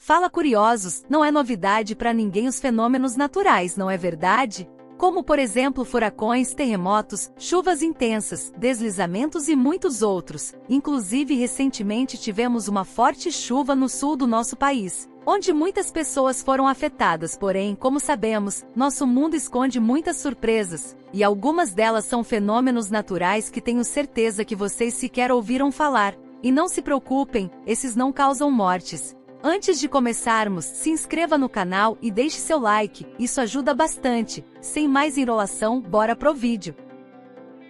Fala curiosos, não é novidade para ninguém os fenômenos naturais, não é verdade? Como por exemplo furacões, terremotos, chuvas intensas, deslizamentos e muitos outros. Inclusive recentemente tivemos uma forte chuva no sul do nosso país, onde muitas pessoas foram afetadas, porém, como sabemos, nosso mundo esconde muitas surpresas, e algumas delas são fenômenos naturais que tenho certeza que vocês sequer ouviram falar. E não se preocupem, esses não causam mortes. Antes de começarmos, se inscreva no canal e deixe seu like, isso ajuda bastante. Sem mais enrolação, bora pro vídeo.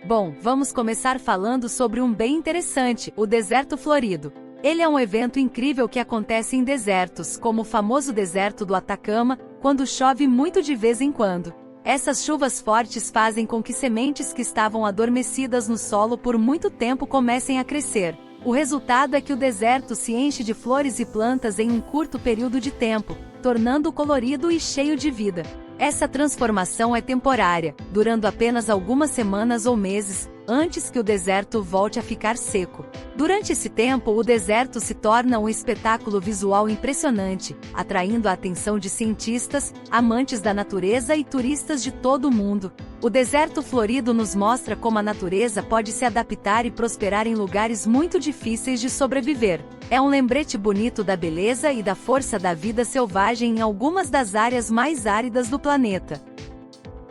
Bom, vamos começar falando sobre um bem interessante, o deserto florido. Ele é um evento incrível que acontece em desertos, como o famoso deserto do Atacama, quando chove muito de vez em quando. Essas chuvas fortes fazem com que sementes que estavam adormecidas no solo por muito tempo comecem a crescer. O resultado é que o deserto se enche de flores e plantas em um curto período de tempo, tornando-o colorido e cheio de vida. Essa transformação é temporária, durando apenas algumas semanas ou meses, antes que o deserto volte a ficar seco. Durante esse tempo, o deserto se torna um espetáculo visual impressionante, atraindo a atenção de cientistas, amantes da natureza e turistas de todo o mundo. O deserto florido nos mostra como a natureza pode se adaptar e prosperar em lugares muito difíceis de sobreviver. É um lembrete bonito da beleza e da força da vida selvagem em algumas das áreas mais áridas do planeta.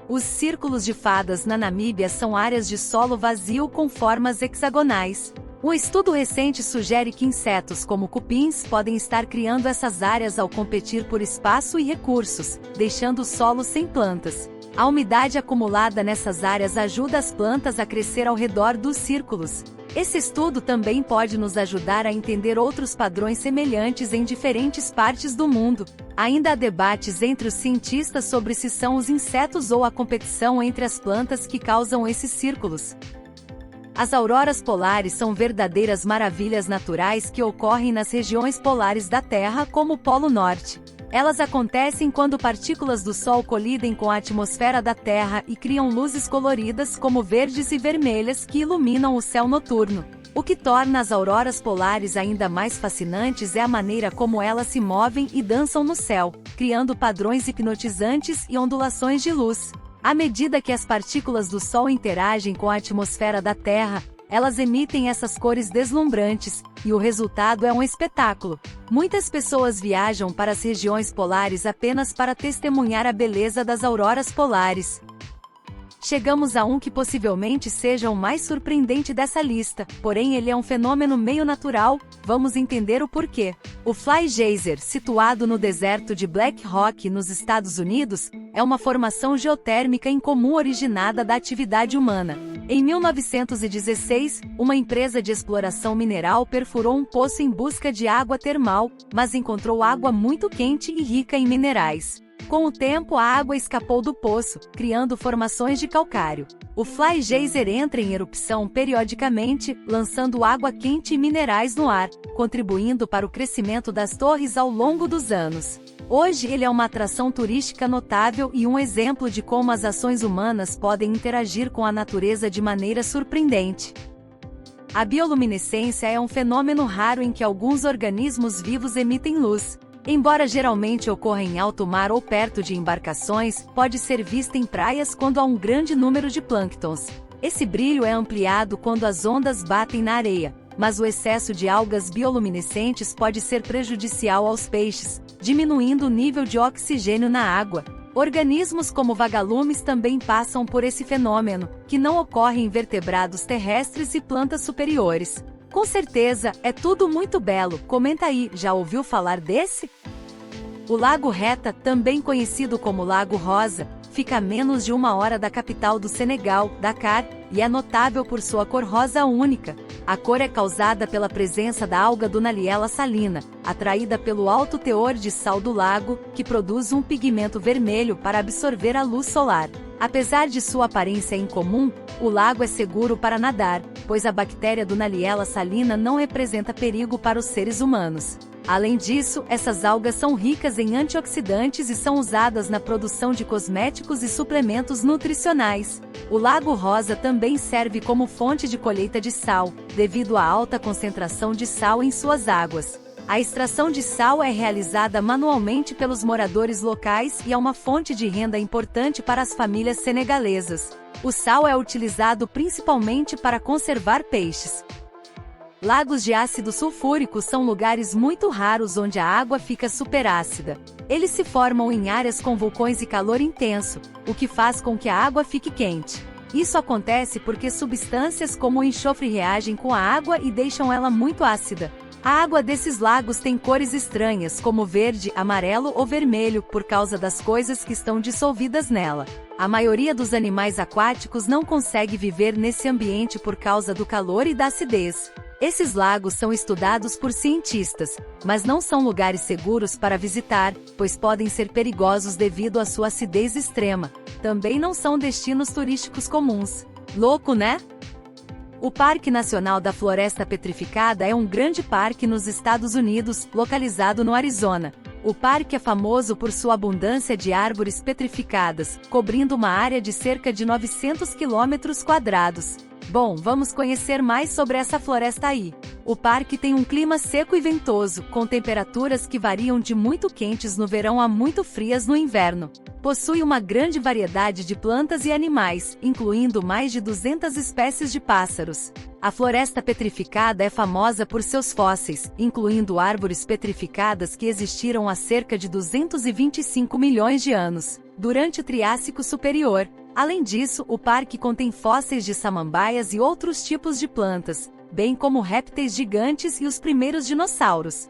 Os círculos de fadas na Namíbia são áreas de solo vazio com formas hexagonais. Um estudo recente sugere que insetos como cupins podem estar criando essas áreas ao competir por espaço e recursos, deixando o solo sem plantas. A umidade acumulada nessas áreas ajuda as plantas a crescer ao redor dos círculos. Esse estudo também pode nos ajudar a entender outros padrões semelhantes em diferentes partes do mundo. Ainda há debates entre os cientistas sobre se são os insetos ou a competição entre as plantas que causam esses círculos. As auroras polares são verdadeiras maravilhas naturais que ocorrem nas regiões polares da Terra, como o Polo Norte. Elas acontecem quando partículas do Sol colidem com a atmosfera da Terra e criam luzes coloridas como verdes e vermelhas que iluminam o céu noturno. O que torna as auroras polares ainda mais fascinantes é a maneira como elas se movem e dançam no céu, criando padrões hipnotizantes e ondulações de luz. À medida que as partículas do Sol interagem com a atmosfera da Terra, elas emitem essas cores deslumbrantes, e o resultado é um espetáculo. Muitas pessoas viajam para as regiões polares apenas para testemunhar a beleza das auroras polares. Chegamos a um que possivelmente seja o mais surpreendente dessa lista, porém ele é um fenômeno meio natural, vamos entender o porquê. O Fly Geyser, situado no deserto de Black Rock nos Estados Unidos, é uma formação geotérmica incomum originada da atividade humana. Em 1916, uma empresa de exploração mineral perfurou um poço em busca de água termal, mas encontrou água muito quente e rica em minerais. Com o tempo a água escapou do poço, criando formações de calcário. O Fly Geyser entra em erupção periodicamente, lançando água quente e minerais no ar, contribuindo para o crescimento das torres ao longo dos anos. Hoje ele é uma atração turística notável e um exemplo de como as ações humanas podem interagir com a natureza de maneira surpreendente. A bioluminescência é um fenômeno raro em que alguns organismos vivos emitem luz. Embora geralmente ocorra em alto mar ou perto de embarcações, pode ser vista em praias quando há um grande número de plânctons. Esse brilho é ampliado quando as ondas batem na areia, mas o excesso de algas bioluminescentes pode ser prejudicial aos peixes, diminuindo o nível de oxigênio na água. Organismos como vagalumes também passam por esse fenômeno, que não ocorre em vertebrados terrestres e plantas superiores. Com certeza, é tudo muito belo, comenta aí, já ouviu falar desse? O Lago Reta, também conhecido como Lago Rosa, fica a menos de 1 hora da capital do Senegal, Dakar, e é notável por sua cor rosa única. A cor é causada pela presença da alga Dunaliella salina, atraída pelo alto teor de sal do lago, que produz um pigmento vermelho para absorver a luz solar. Apesar de sua aparência incomum, o lago é seguro para nadar, pois a bactéria Dunaliella salina não representa perigo para os seres humanos. Além disso, essas algas são ricas em antioxidantes e são usadas na produção de cosméticos e suplementos nutricionais. O Lago Rosa também serve como fonte de colheita de sal, devido à alta concentração de sal em suas águas. A extração de sal é realizada manualmente pelos moradores locais e é uma fonte de renda importante para as famílias senegalesas. O sal é utilizado principalmente para conservar peixes. Lagos de ácido sulfúrico são lugares muito raros onde a água fica superácida. Eles se formam em áreas com vulcões e calor intenso, o que faz com que a água fique quente. Isso acontece porque substâncias como o enxofre reagem com a água e deixam ela muito ácida. A água desses lagos tem cores estranhas, como verde, amarelo ou vermelho, por causa das coisas que estão dissolvidas nela. A maioria dos animais aquáticos não consegue viver nesse ambiente por causa do calor e da acidez. Esses lagos são estudados por cientistas, mas não são lugares seguros para visitar, pois podem ser perigosos devido à sua acidez extrema. Também não são destinos turísticos comuns. Louco, né? O Parque Nacional da Floresta Petrificada é um grande parque nos Estados Unidos, localizado no Arizona. O parque é famoso por sua abundância de árvores petrificadas, cobrindo uma área de cerca de 900 km². Bom, vamos conhecer mais sobre essa floresta aí. O parque tem um clima seco e ventoso, com temperaturas que variam de muito quentes no verão a muito frias no inverno. Possui uma grande variedade de plantas e animais, incluindo mais de 200 espécies de pássaros. A floresta petrificada é famosa por seus fósseis, incluindo árvores petrificadas que existiram há cerca de 225 milhões de anos, durante o Triássico Superior. Além disso, o parque contém fósseis de samambaias e outros tipos de plantas, bem como répteis gigantes e os primeiros dinossauros.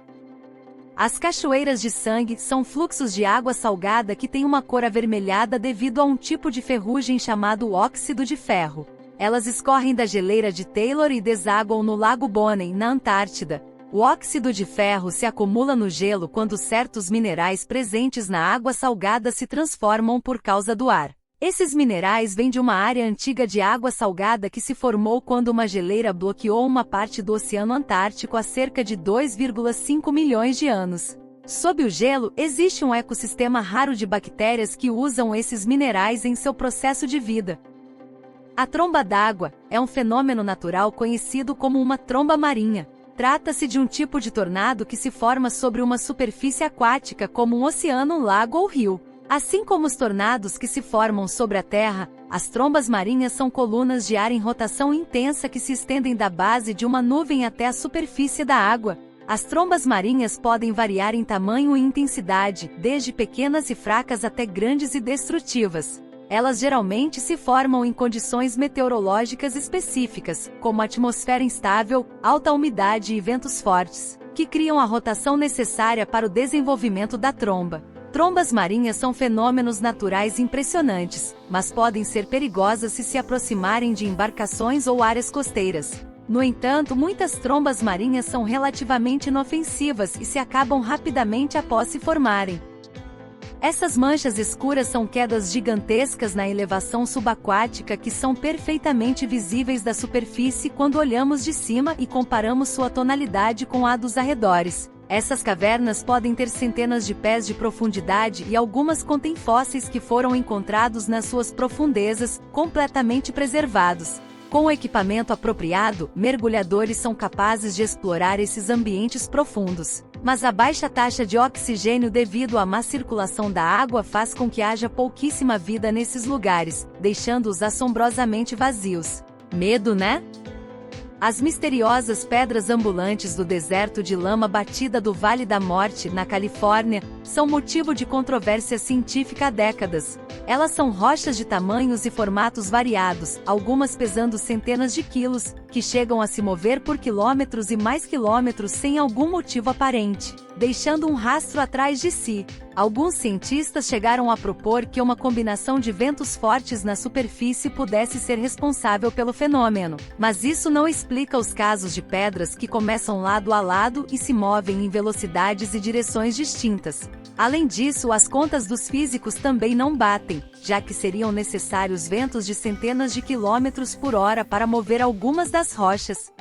As cachoeiras de sangue são fluxos de água salgada que têm uma cor avermelhada devido a um tipo de ferrugem chamado óxido de ferro. Elas escorrem da geleira de Taylor e desaguam no Lago Bonnen, na Antártida. O óxido de ferro se acumula no gelo quando certos minerais presentes na água salgada se transformam por causa do ar. Esses minerais vêm de uma área antiga de água salgada que se formou quando uma geleira bloqueou uma parte do Oceano Antártico há cerca de 2,5 milhões de anos. Sob o gelo, existe um ecossistema raro de bactérias que usam esses minerais em seu processo de vida. A tromba d'água é um fenômeno natural conhecido como uma tromba marinha. Trata-se de um tipo de tornado que se forma sobre uma superfície aquática como um oceano, lago ou rio. Assim como os tornados que se formam sobre a Terra, as trombas marinhas são colunas de ar em rotação intensa que se estendem da base de uma nuvem até a superfície da água. As trombas marinhas podem variar em tamanho e intensidade, desde pequenas e fracas até grandes e destrutivas. Elas geralmente se formam em condições meteorológicas específicas, como atmosfera instável, alta umidade e ventos fortes, que criam a rotação necessária para o desenvolvimento da tromba. Trombas marinhas são fenômenos naturais impressionantes, mas podem ser perigosas se aproximarem de embarcações ou áreas costeiras. No entanto, muitas trombas marinhas são relativamente inofensivas e se acabam rapidamente após se formarem. Essas manchas escuras são quedas gigantescas na elevação subaquática que são perfeitamente visíveis da superfície quando olhamos de cima e comparamos sua tonalidade com a dos arredores. Essas cavernas podem ter centenas de pés de profundidade e algumas contêm fósseis que foram encontrados nas suas profundezas, completamente preservados. Com o equipamento apropriado, mergulhadores são capazes de explorar esses ambientes profundos. Mas a baixa taxa de oxigênio devido à má circulação da água faz com que haja pouquíssima vida nesses lugares, deixando-os assombrosamente vazios. Medo, né? As misteriosas pedras ambulantes do deserto de lama batida do Vale da Morte, na Califórnia, são motivo de controvérsia científica há décadas. Elas são rochas de tamanhos e formatos variados, algumas pesando centenas de quilos, que chegam a se mover por quilômetros e mais quilômetros sem algum motivo aparente, deixando um rastro atrás de si. Alguns cientistas chegaram a propor que uma combinação de ventos fortes na superfície pudesse ser responsável pelo fenômeno, mas isso não explica os casos de pedras que começam lado a lado e se movem em velocidades e direções distintas. Além disso, as contas dos físicos também não batem, já que seriam necessários ventos de centenas de quilômetros por hora para mover algumas das rochas.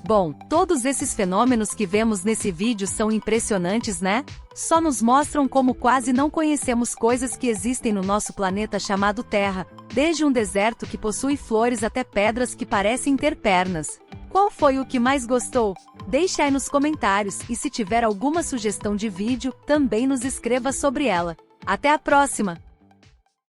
Bom, todos esses fenômenos que vemos nesse vídeo são impressionantes, né? Só nos mostram como quase não conhecemos coisas que existem no nosso planeta chamado Terra, desde um deserto que possui flores até pedras que parecem ter pernas. Qual foi o que mais gostou? Deixe aí nos comentários e se tiver alguma sugestão de vídeo, também nos escreva sobre ela. Até a próxima!